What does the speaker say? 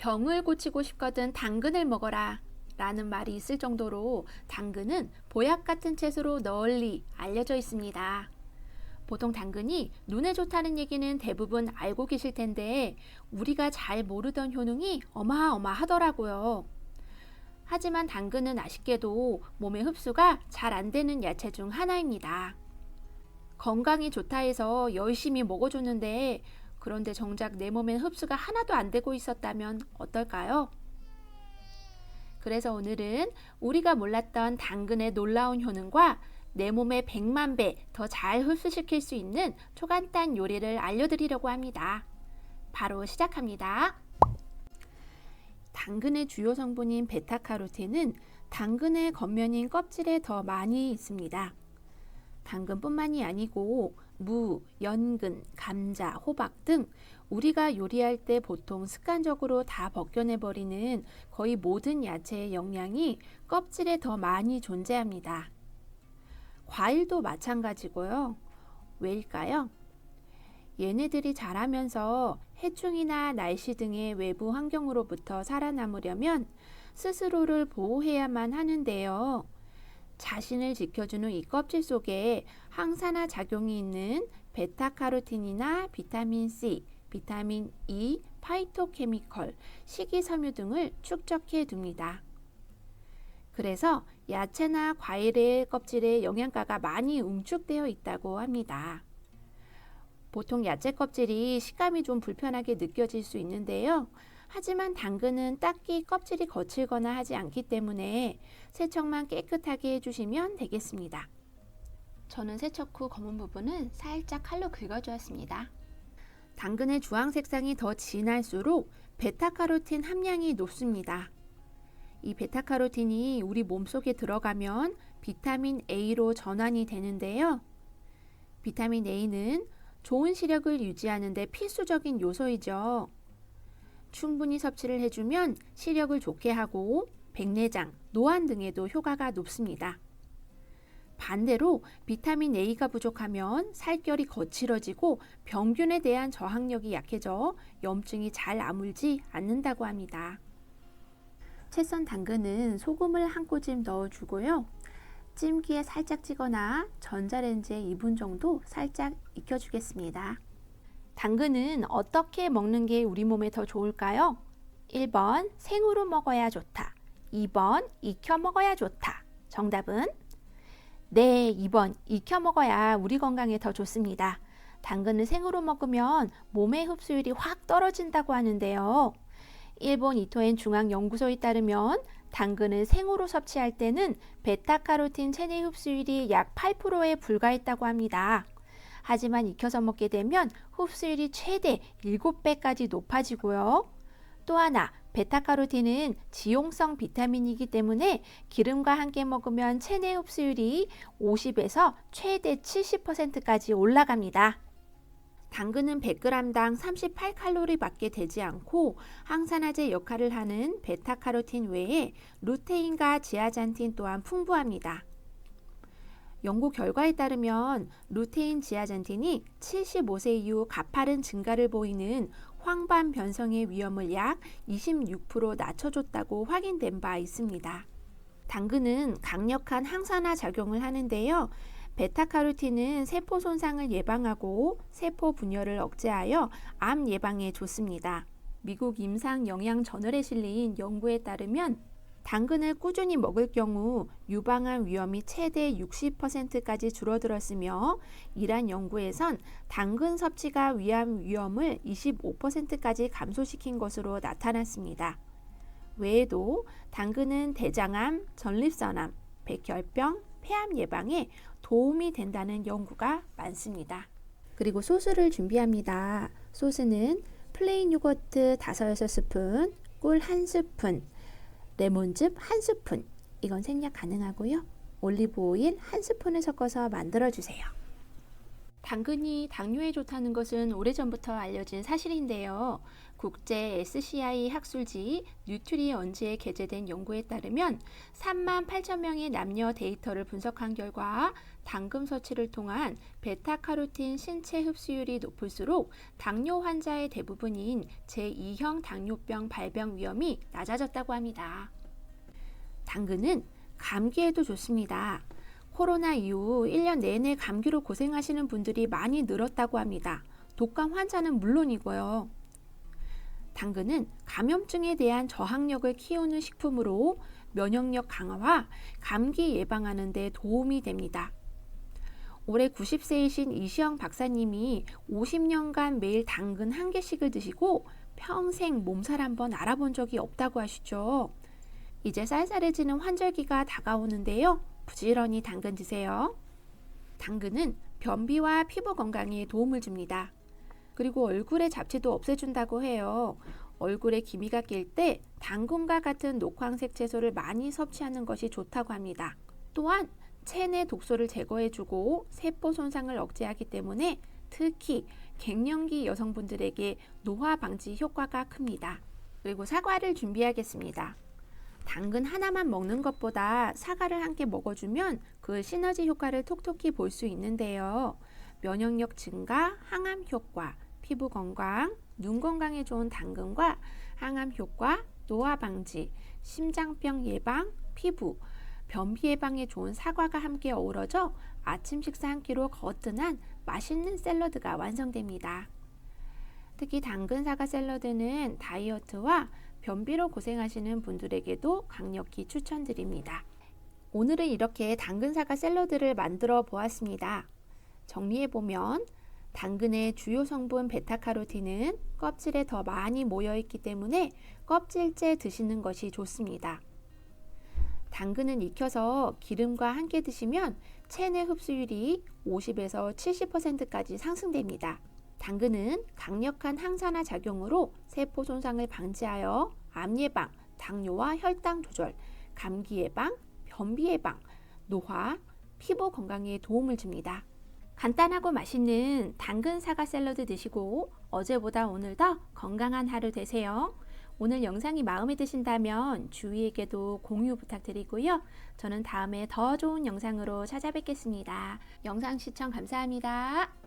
병을 고치고 싶거든 당근을 먹어라 라는 말이 있을 정도로 당근은 보약 같은 채소로 널리 알려져 있습니다. 보통 당근이 눈에 좋다는 얘기는 대부분 알고 계실 텐데 우리가 잘 모르던 효능이 어마어마하더라고요. 하지만 당근은 아쉽게도 몸에 흡수가 잘 안 되는 야채 중 하나입니다. 건강이 좋다 해서 열심히 먹어줬는데 그런데 정작 내 몸엔 흡수가 하나도 안 되고 있었다면 어떨까요? 그래서 오늘은 우리가 몰랐던 당근의 놀라운 효능과 내 몸에 100만 배 더 잘 흡수시킬 수 있는 초간단 요리를 알려드리려고 합니다. 바로 시작합니다. 당근의 주요 성분인 베타카로틴은 당근의 겉면인 껍질에 더 많이 있습니다. 당근뿐만이 아니고 무, 연근, 감자, 호박 등 우리가 요리할 때 보통 습관적으로 다 벗겨내버리는 거의 모든 야채의 영양이 껍질에 더 많이 존재합니다. 과일도 마찬가지고요. 왜일까요? 얘네들이 자라면서 해충이나 날씨 등의 외부 환경으로부터 살아남으려면 스스로를 보호해야만 하는데요. 자신을 지켜주는 이 껍질 속에 항산화 작용이 있는 베타카로틴이나 비타민 C, 비타민 E, 파이토케미컬, 식이섬유 등을 축적해 둡니다. 그래서 야채나 과일의 껍질에 영양가가 많이 응축되어 있다고 합니다. 보통 야채 껍질이 식감이 좀 불편하게 느껴질 수 있는데요. 하지만 당근은 딱히 껍질이 거칠거나 하지 않기 때문에 세척만 깨끗하게 해주시면 되겠습니다. 저는 세척 후 검은 부분은 살짝 칼로 긁어주었습니다. 당근의 주황 색상이 더 진할수록 베타카로틴 함량이 높습니다. 이 베타카로틴이 우리 몸속에 들어가면 비타민 A로 전환이 되는데요. 비타민 A는 좋은 시력을 유지하는 데 필수적인 요소이죠. 충분히 섭취를 해주면 시력을 좋게 하고 백내장, 노안 등에도 효과가 높습니다. 반대로 비타민 A가 부족하면 살결이 거칠어지고 병균에 대한 저항력이 약해져 염증이 잘 아물지 않는다고 합니다. 채 썬 당근은 소금을 한 꼬집 넣어주고요. 찜기에 살짝 찌거나 전자레인지에 2분 정도 살짝 익혀주겠습니다. 당근은 어떻게 먹는 게 우리 몸에 더 좋을까요? 1번 생으로 먹어야 좋다. 2번 익혀 먹어야 좋다. 정답은? 네, 2번 익혀 먹어야 우리 건강에 더 좋습니다. 당근을 생으로 먹으면 몸의 흡수율이 확 떨어진다고 하는데요. 일본 이토엔 중앙연구소에 따르면 당근을 생으로 섭취할 때는 베타카로틴 체내 흡수율이 약 8%에 불과했다고 합니다. 하지만 익혀서 먹게 되면 흡수율이 최대 7배까지 높아지고요. 또 하나, 베타카로틴은 지용성 비타민이기 때문에 기름과 함께 먹으면 체내 흡수율이 50에서 최대 70%까지 올라갑니다. 당근은 100g당 38칼로리밖에 되지 않고 항산화제 역할을 하는 베타카로틴 외에 루테인과 지아잔틴 또한 풍부합니다. 연구 결과에 따르면 루테인 지아잔틴이 75세 이후 가파른 증가를 보이는 황반 변성의 위험을 약 26% 낮춰줬다고 확인된 바 있습니다. 당근은 강력한 항산화 작용을 하는데요. 베타카로틴은 세포 손상을 예방하고 세포 분열을 억제하여 암 예방에 좋습니다. 미국 임상영양저널에 실린 연구에 따르면 당근을 꾸준히 먹을 경우 유방암 위험이 최대 60%까지 줄어들었으며 이러한 연구에선 당근 섭취가 위암 위험을 25%까지 감소시킨 것으로 나타났습니다. 외에도 당근은 대장암, 전립선암, 백혈병, 폐암 예방에 도움이 된다는 연구가 많습니다. 그리고 소스를 준비합니다. 소스는 플레인 요거트 5-6스푼, 꿀 1스푼, 레몬즙 1스푼, 이건 생략 가능하고요. 올리브 오일 1스푼을 섞어서 만들어주세요. 당근이 당뇨에 좋다는 것은 오래전부터 알려진 사실인데요. 국제 SCI 학술지 뉴트리언즈에 게재된 연구에 따르면 3만 8천 명의 남녀 데이터를 분석한 결과 당근 섭취를 통한 베타카로틴 신체 흡수율이 높을수록 당뇨 환자의 대부분인 제2형 당뇨병 발병 위험이 낮아졌다고 합니다. 당근은 감기에도 좋습니다. 코로나 이후 1년 내내 감기로 고생하시는 분들이 많이 늘었다고 합니다. 독감 환자는 물론이고요. 당근은 감염증에 대한 저항력을 키우는 식품으로 면역력 강화와 감기 예방하는 데 도움이 됩니다. 올해 90세이신 이시영 박사님이 50년간 매일 당근 1개씩을 드시고 평생 몸살 한번 알아본 적이 없다고 하시죠. 이제 쌀쌀해지는 환절기가 다가오는데요. 부지런히 당근 드세요. 당근은 변비와 피부 건강에 도움을 줍니다. 그리고 얼굴의 잡티도 없애준다고 해요. 얼굴에 기미가 낄 때 당근과 같은 녹황색 채소를 많이 섭취하는 것이 좋다고 합니다. 또한 체내 독소를 제거해주고 세포 손상을 억제하기 때문에 특히 갱년기 여성분들에게 노화 방지 효과가 큽니다. 그리고 사과를 준비하겠습니다. 당근 하나만 먹는 것보다 사과를 함께 먹어주면 그 시너지 효과를 톡톡히 볼 수 있는데요. 면역력 증가, 항암 효과, 피부 건강, 눈 건강에 좋은 당근과 항암 효과, 노화 방지, 심장병 예방, 피부, 변비 예방에 좋은 사과가 함께 어우러져 아침 식사 한 끼로 거뜬한 맛있는 샐러드가 완성됩니다. 특히 당근 사과 샐러드는 다이어트와 변비로 고생하시는 분들에게도 강력히 추천드립니다. 오늘은 이렇게 당근 사과 샐러드를 만들어 보았습니다. 정리해보면 당근의 주요 성분 베타카로틴은 껍질에 더 많이 모여있기 때문에 껍질째 드시는 것이 좋습니다. 당근은 익혀서 기름과 함께 드시면 체내 흡수율이 50에서 70%까지 상승됩니다. 당근은 강력한 항산화 작용으로 세포 손상을 방지하여 암 예방, 당뇨와 혈당 조절, 감기 예방, 변비 예방, 노화, 피부 건강에 도움을 줍니다. 간단하고 맛있는 당근 사과 샐러드 드시고 어제보다 오늘 더 건강한 하루 되세요. 오늘 영상이 마음에 드신다면 주위에게도 공유 부탁드리고요. 저는 다음에 더 좋은 영상으로 찾아뵙겠습니다. 영상 시청 감사합니다.